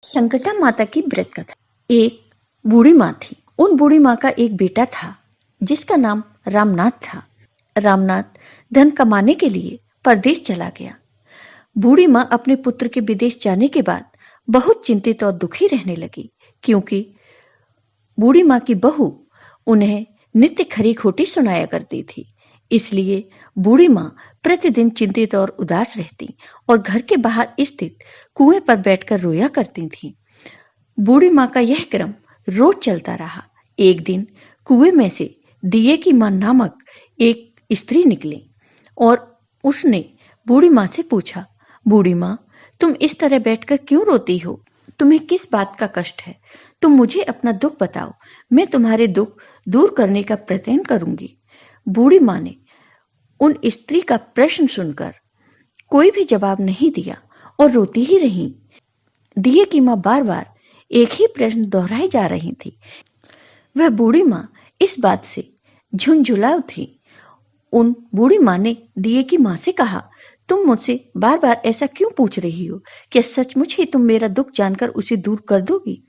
संकटा माता की व्रत कथा। एक बूढ़ी माँ थी। उन बूढ़ी माँ का एक बेटा था जिसका नाम रामनाथ था। रामनाथ धन कमाने के लिए परदेश चला गया। बूढ़ी माँ अपने पुत्र के विदेश जाने के बाद बहुत चिंतित और दुखी रहने लगी, क्योंकि बूढ़ी माँ की बहू उन्हें नित्य खरी खोटी सुनाया करती थी। इसलिए बूढ़ी माँ प्रतिदिन चिंतित और उदास रहती और घर के बाहर स्थित कुएं पर बैठकर रोया करती थी। बूढ़ी माँ का यह क्रम रोज चलता रहा। एक दिन कुएं में से दिए की माँ नामक एक स्त्री निकली और उसने बूढ़ी माँ से पूछा, बूढ़ी माँ, तुम इस तरह बैठकर क्यों रोती हो? तुम्हें किस बात का कष्ट है? तुम मुझे अपना दुख बताओ, मैं तुम्हारे दुख दूर करने का प्रयत्न करूंगी। बूढ़ी माँ ने उन स्त्री का प्रश्न सुनकर कोई भी जवाब नहीं दिया और रोती ही रही। दिए की माँ बार बार एक ही प्रश्न दोहराई जा रही थी। वह बूढ़ी माँ इस बात से झुंझुला थी। उन बूढ़ी माँ ने दिए की माँ से कहा, तुम मुझसे बार बार ऐसा क्यों पूछ रही हो? क्या सचमुच ही तुम मेरा दुख जानकर उसे दूर कर दोगी?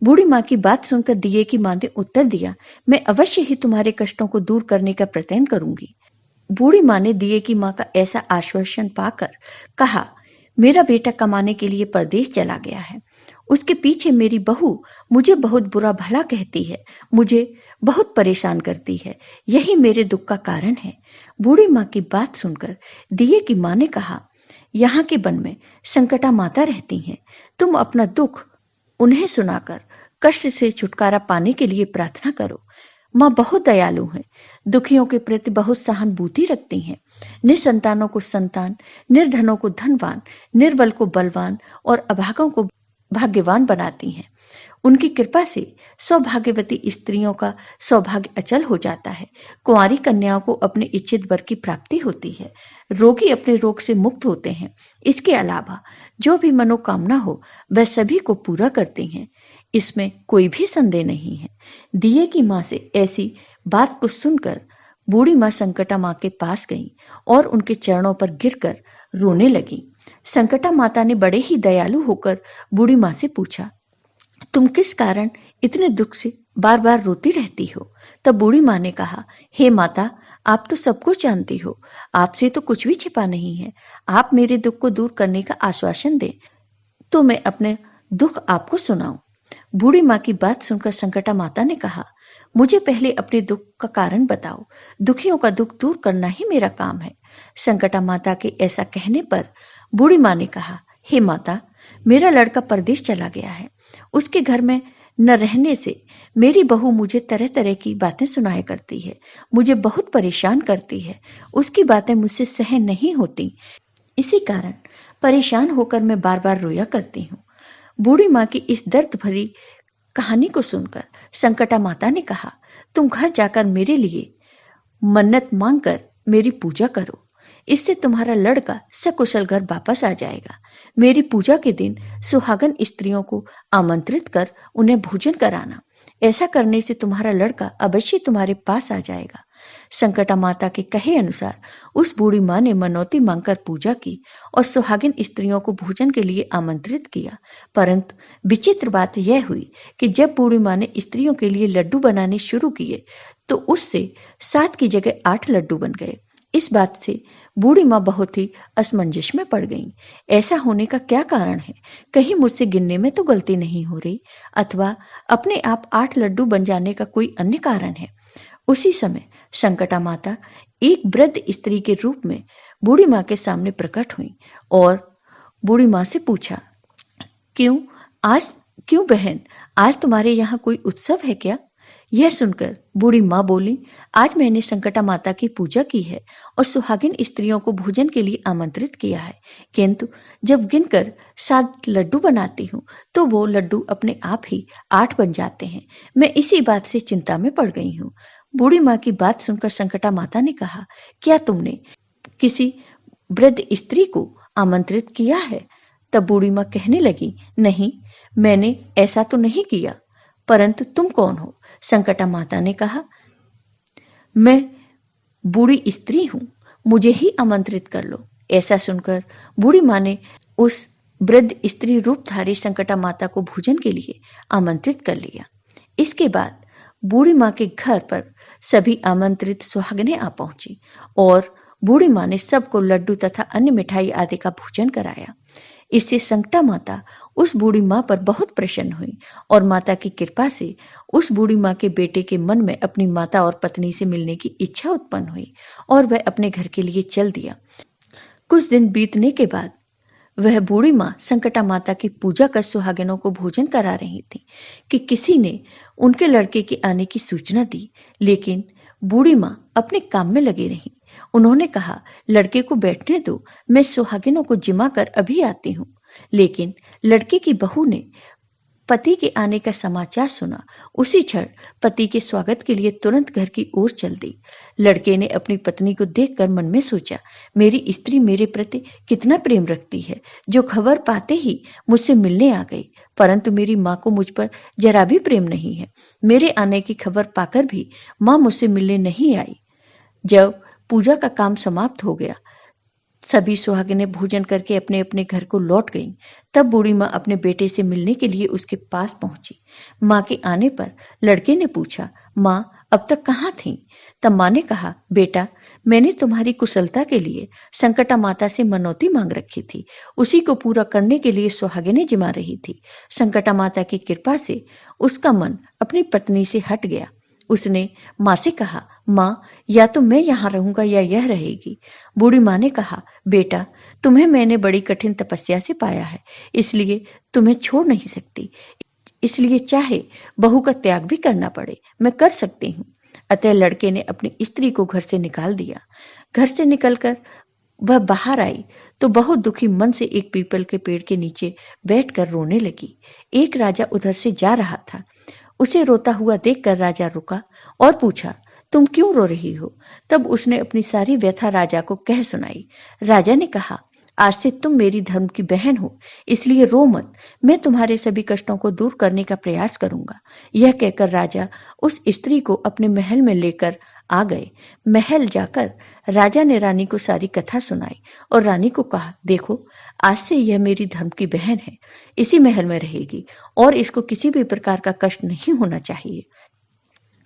बूढ़ी माँ की बात सुनकर दिए की माँ ने उत्तर दिया, मैं अवश्य ही तुम्हारे कष्टों को दूर करने का प्रयत्न करूंगी। बूढ़ी माँ ने दिए की माँ का ऐसा आश्वासन पाकर कहा, मेरा बेटा कमाने के लिए परदेश चला गया है। उसके पीछे मेरी बहू मुझे बहुत बुरा भला कहती है, मुझे बहुत परेशान करती है। यही मेरे दुख का कारण है। बूढ़ी माँ की बात सुनकर दिए की माँ ने कहा, यहाँ के वन में संकटा माता रहती हैं। तुम अपना दुख उन्हें सुनाकर कष्ट से छुटकारा पाने के लिए प्रार्थना करो। माँ बहुत दयालु हैं, दुखियों के प्रति बहुत सहानुभूति रखती हैं। निसंतानों को संतान, निर्धनों को धनवान, निर्बल को बलवान और अभागों को भाग्यवान बनाती हैं। उनकी कृपा से सौभाग्यवती स्त्रियों का सौभाग्य अचल हो जाता है। कुंवारी कन्याओं को अपने इच्छित वर की प्राप्ति होती है। रोगी अपने रोग से मुक्त होते हैं। इसके अलावा जो भी मनोकामना हो वह सभी को पूरा करती हैं। इसमें कोई भी संदेह नहीं है। दिए की माँ से ऐसी बात को सुनकर बूढ़ी माँ संकटा माँ के पास गई और उनके चरणों पर गिरकर रोने लगी। संकटा माता ने बड़े ही दयालु होकर बूढ़ी माँ से पूछा, तुम किस कारण इतने दुख से बार बार रोती रहती हो? तब बूढ़ी माँ ने कहा, हे माता, आप तो सब कुछ जानती हो, आपसे तो कुछ भी छिपा नहीं है। आप मेरे दुख को दूर करने का आश्वासन दें तो मैं अपने दुख आपको सुनाऊं। बूढ़ी माँ की बात सुनकर संकटा माता ने कहा, मुझे पहले अपने दुख का कारण बताओ। दुखियों का दुख दूर करना ही मेरा काम है। संकटा माता के ऐसा कहने पर बूढ़ी माँ ने कहा, हे माता, मेरा लड़का परदेश चला गया है। उसके घर में न रहने से मेरी बहू मुझे तरह तरह की बातें सुनाया करती है, मुझे बहुत परेशान करती है। उसकी बातें मुझसे सहन नहीं होती। इसी कारण परेशान होकर मैं बार बार रोया करती हूँ। बूढ़ी माँ की इस दर्द भरी कहानी को सुनकर संकटा माता ने कहा, तुम घर जाकर मेरे लिए मन्नत मांगकर मेरी पूजा करो। इससे तुम्हारा लड़का सकुशल घर वापस आ जाएगा। मेरी पूजा के दिन सुहागन स्त्रियों को आमंत्रित कर उन्हें भोजन कराना। ऐसा करने से तुम्हारा लड़का अवश्य तुम्हारे पास आ जाएगा। संकटा माता के कहे अनुसार उस बूढ़ी माँ ने मनौती मांगकर पूजा की और सुहागिन स्त्रियों को भोजन के लिए आमंत्रित किया। परंतु विचित्र बात यह हुई कि जब बूढ़ी माँ ने स्त्रियों के लिए लड्डू बनाने शुरू किए तो उससे 7 की जगह 8 लड्डू बन गए। इस बात से बूढ़ी माँ बहुत ही असमंजस में पड़ गई। ऐसा होने का क्या कारण है? कहीं मुझसे गिनने में तो गलती नहीं हो रही, अथवा अपने आप 8 लड्डू बन जाने का कोई अन्य कारण है। उसी समय संकटा माता एक वृद्ध स्त्री के रूप में बूढ़ी माँ के सामने प्रकट हुई और बूढ़ी माँ से पूछा, क्यों आज क्यों बहन, आज तुम्हारे यहाँ कोई उत्सव है क्या? यह सुनकर बूढ़ी माँ बोली, आज मैंने संकटा माता की पूजा की है और सुहागिन स्त्रियों को भोजन के लिए आमंत्रित किया है, किंतु जब गिनकर 7 लड्डू बनाती हूँ तो वो लड्डू अपने आप ही 8 बन जाते हैं। मैं इसी बात से चिंता में पड़ गई हूँ। बूढ़ी माँ की बात सुनकर संकटा माता ने कहा, क्या तुमने किसी वृद्ध स्त्री को आमंत्रित किया है? तब बूढ़ी माँ कहने लगी, नहीं, मैंने ऐसा तो नहीं किया। परंतु तुम कौन हो? संकटा माता ने कहा, मैं बूढ़ी स्त्री हूं, मुझे ही आमंत्रित कर लो। ऐसा सुनकर बूढ़ी माँ ने उस वृद्ध स्त्री रूपधारी संकटा माता को भोजन के लिए आमंत्रित कर लिया। इसके बाद बूढ़ी माँ के घर पर सभी आमंत्रित सुहागनें आ पहुंची और बूढ़ी माँ ने सबको लड्डू तथा अन्य मिठाई आदि का भोजन कराया। इससे संकटा माता उस बूढ़ी माँ पर बहुत प्रसन्न हुई और माता की कृपा से उस बूढ़ी माँ के बेटे के मन में अपनी माता और पत्नी से मिलने की इच्छा उत्पन्न हुई और वह अपने घर के लिए चल दिया। कुछ दिन बीतने के बाद वह बूढ़ी माँ संकटा माता की पूजा कर सुहागिनों को भोजन करा रही थी कि किसी ने उनके लड़के के आने की सूचना दी, लेकिन बूढ़ी माँ अपने काम में लगी रही। उन्होंने कहा, लड़के को बैठने दो, मैं सुहागिनों को जिमा कर अभी आती हूँ। लेकिन लड़के की बहू ने पति के आने का समाचार सुना। उसी क्षण पति के स्वागत के लिए तुरंत घर की ओर चल दी। लड़के ने अपनी पत्नी को देखकर मन में सोचा, मेरी स्त्री मेरे प्रति कितना प्रेम रखती है, जो खबर पाते ही मुझसे मिलने आ गई। परंतु मेरी माँ को मुझ पर जरा भी प्रेम नहीं है। मेरे आने की खबर पाकर भी माँ मुझसे मिलने नहीं आई। जब पूजा का काम समाप्त हो गया, सभी सुहागिनें भोजन करके अपने अपने घर को लौट गईं। तब बूढ़ी माँ अपने बेटे से मिलने के लिए उसके पास पहुंची। माँ के आने पर लड़के ने पूछा, माँ अब तक कहाँ थीं? तब माँ ने कहा, बेटा मैंने तुम्हारी कुशलता के लिए संकटा माता से मनौती मांग रखी थी, उसी को पूरा करने के लिए सुहागिनें जिमा रही थी। संकटा माता की कृपा से उसका मन अपनी पत्नी से हट गया। उसने माँ से कहा, माँ या तो मैं यहाँ रहूंगा या यह रहेगी। बूढ़ी माँ ने कहा, बेटा तुम्हें मैंने बड़ी कठिन तपस्या से पाया है, इसलिए तुम्हें छोड़ नहीं सकती। इसलिए चाहे बहू का त्याग भी करना पड़े, मैं कर सकती हूँ। अतः लड़के ने अपनी स्त्री को घर से निकाल दिया। घर से निकलकर वह बाहर आई तो बहुत दुखी मन से एक पीपल के पेड़ के नीचे बैठकर रोने लगी। एक राजा उधर से जा रहा था। उसे रोता हुआ देखकर राजा रुका और पूछा, तुम क्यों रो रही हो? तब उसने अपनी सारी व्यथा राजा को कह सुनाई। राजा ने कहा, आज से तुम मेरी धर्म की बहन हो, इसलिए रो मत। मैं तुम्हारे सभी कष्टों को दूर करने का प्रयास करूंगा। यह कहकर राजा उस स्त्री को अपने महल में लेकर आ गए। महल जाकर राजा ने रानी को सारी कथा सुनाई और रानी को कहा, देखो आज से यह मेरी धर्म की बहन है, इसी महल में रहेगी और इसको किसी भी प्रकार का कष्ट नहीं होना चाहिए।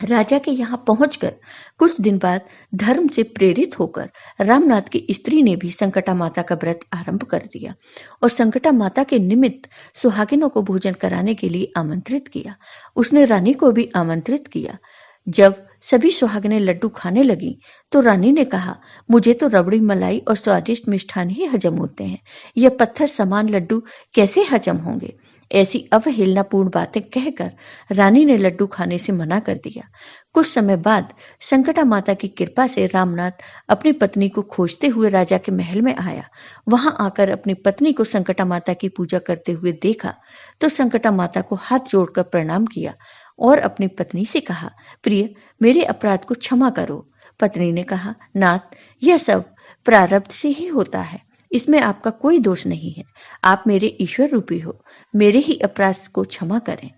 राजा के यहाँ पहुंचकर कुछ दिन बाद धर्म से प्रेरित होकर रामनाथ की स्त्री ने भी संकटा माता का व्रत आरंभ कर दिया और संकटा माता के निमित्त सुहागिनों को भोजन कराने के लिए आमंत्रित किया। उसने रानी को भी आमंत्रित किया। जब सभी सुहागिनें लड्डू खाने लगी तो रानी ने कहा, मुझे तो रबड़ी मलाई और स्वादिष्ट मिष्ठान ही हजम होते हैं, यह पत्थर समान लड्डू कैसे हजम होंगे? ऐसी अवहेलनापूर्ण बातें कहकर रानी ने लड्डू खाने से मना कर दिया। कुछ समय बाद संकटा माता की कृपा से रामनाथ अपनी पत्नी को खोजते हुए राजा के महल में आया। वहां आकर अपनी पत्नी को संकटा माता की पूजा करते हुए देखा तो संकटा माता को हाथ जोड़कर प्रणाम किया और अपनी पत्नी से कहा, प्रिय मेरे अपराध को क्षमा करो। पत्नी ने कहा, नाथ यह सब प्रारब्ध से ही होता है, इसमें आपका कोई दोष नहीं है। आप मेरे ईश्वर रूपी हो, मेरे ही अपराध को क्षमा करें।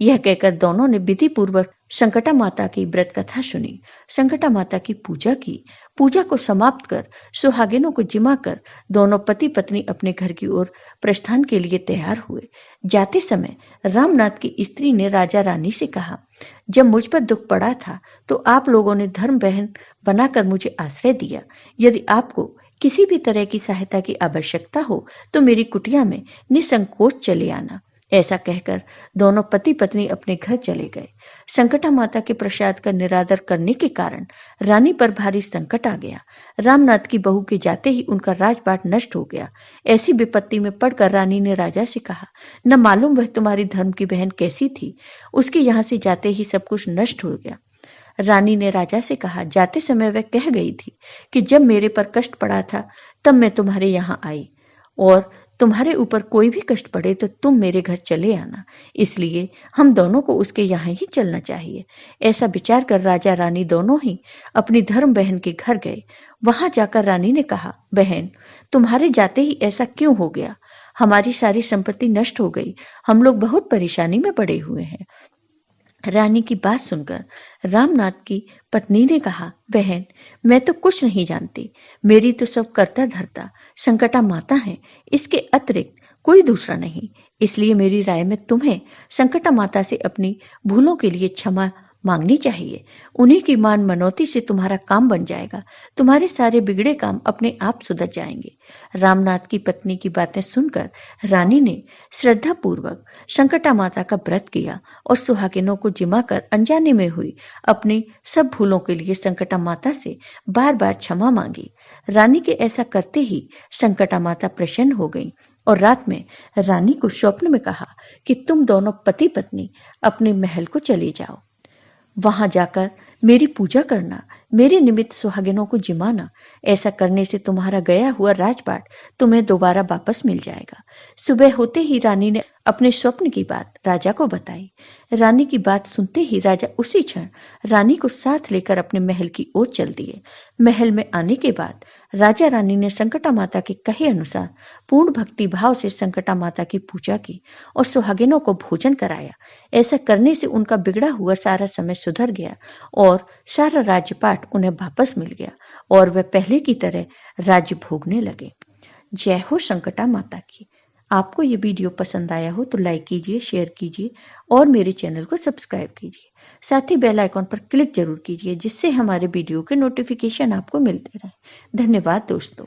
यह कहकर दोनों ने विधि पूर्वक संकटा माता की व्रत कथा सुनी, संकटा माता की पूजा की। पूजा को समाप्त कर सुहागिनों को जिमा कर दोनों पति पत्नी अपने घर की ओर प्रस्थान के लिए तैयार हुए। जाते समय रामनाथ की स्त्री ने राजा रानी से कहा, जब मुझ पर दुख पड़ा था तो आप लोगों ने धर्म बहन बनाकर मुझे आश्रय दिया। यदि आपको किसी भी तरह की सहायता की आवश्यकता हो तो मेरी कुटिया में निसंकोच चले आना। ऐसा कहकर दोनों पति पत्नी अपने घर चले गए। संकटा माता के प्रसाद का निरादर करने के कारण रानी पर भारी संकट आ गया। रामनाथ की बहू के जाते ही उनका राजपाट नष्ट हो गया। ऐसी विपत्ति में पड़कर रानी ने राजा से कहा, न मालूम वह तुम्हारी धर्म की बहन कैसी थी, उसके यहाँ से जाते ही सब कुछ नष्ट हो गया। रानी ने राजा से कहा, जाते समय वह कह गई थी कि जब मेरे पर कष्ट पड़ा था तब मैं तुम्हारे यहाँ आई और तुम्हारे ऊपर कोई भी कष्ट पड़े तो तुम मेरे घर चले आना, इसलिए हम दोनों को उसके यहाँ ही चलना चाहिए। ऐसा विचार कर राजा रानी दोनों ही अपनी धर्म बहन के घर गए। वहां जाकर रानी ने कहा, बहन तुम्हारे जाते ही ऐसा क्यों हो गया? हमारी सारी संपत्ति नष्ट हो गई, हम लोग बहुत परेशानी में पड़े हुए हैं। रानी की बात सुनकर रामनाथ की पत्नी ने कहा, बहन मैं तो कुछ नहीं जानती, मेरी तो सब करता धरता संकटा माता है, इसके अतिरिक्त कोई दूसरा नहीं। इसलिए मेरी राय में तुम्हें संकटा माता से अपनी भूलों के लिए क्षमा मांगनी चाहिए। उन्हीं की मान मनौती से तुम्हारा काम बन जाएगा। तुम्हारे सारे बिगड़े काम अपने आप सुधर जाएंगे। रामनाथ की पत्नी की बातें सुनकर रानी ने श्रद्धा पूर्वक संकटा माता का व्रत किया और सुहागिनों को जिमाकर अनजाने में हुई अपनी सब भूलों के लिए संकटा माता से बार बार क्षमा मांगी। रानी के ऐसा करते ही संकटा माता प्रसन्न हो गई और रात में रानी को स्वप्न में कहा कि तुम दोनों पति पत्नी अपने महल को चले जाओ। वहां जाकर मेरी पूजा करना, मेरे निमित्त सुहागिनों को जिमाना। ऐसा करने से तुम्हारा गया हुआ राजपाट तुम्हें दोबारा वापस मिल जाएगा। सुबह होते ही रानी ने अपने स्वप्न की बात राजा को बताई। रानी की बात सुनते ही राजा उसी क्षण रानी को साथ लेकर अपने महल की ओर चल दिए। महल में आने के बाद राजा रानी ने संकटा माता के कहे अनुसार पूर्ण भक्ति भाव से संकटा माता की पूजा की और सुहागिनों को भोजन कराया। ऐसा करने से उनका बिगड़ा हुआ सारा समय सुधर गया और सारा राज्यपाट उन्हें वापस मिल गया और वे पहले की तरह राज्य भोगने लगे। जय हो संकटा माता की। आपको ये वीडियो पसंद आया हो तो लाइक कीजिए, शेयर कीजिए और मेरे चैनल को सब्सक्राइब कीजिए। साथ ही बेल आइकॉन पर क्लिक जरूर कीजिए जिससे हमारे वीडियो के नोटिफिकेशन आपको मिलते रहे। धन्यवाद दोस्तों।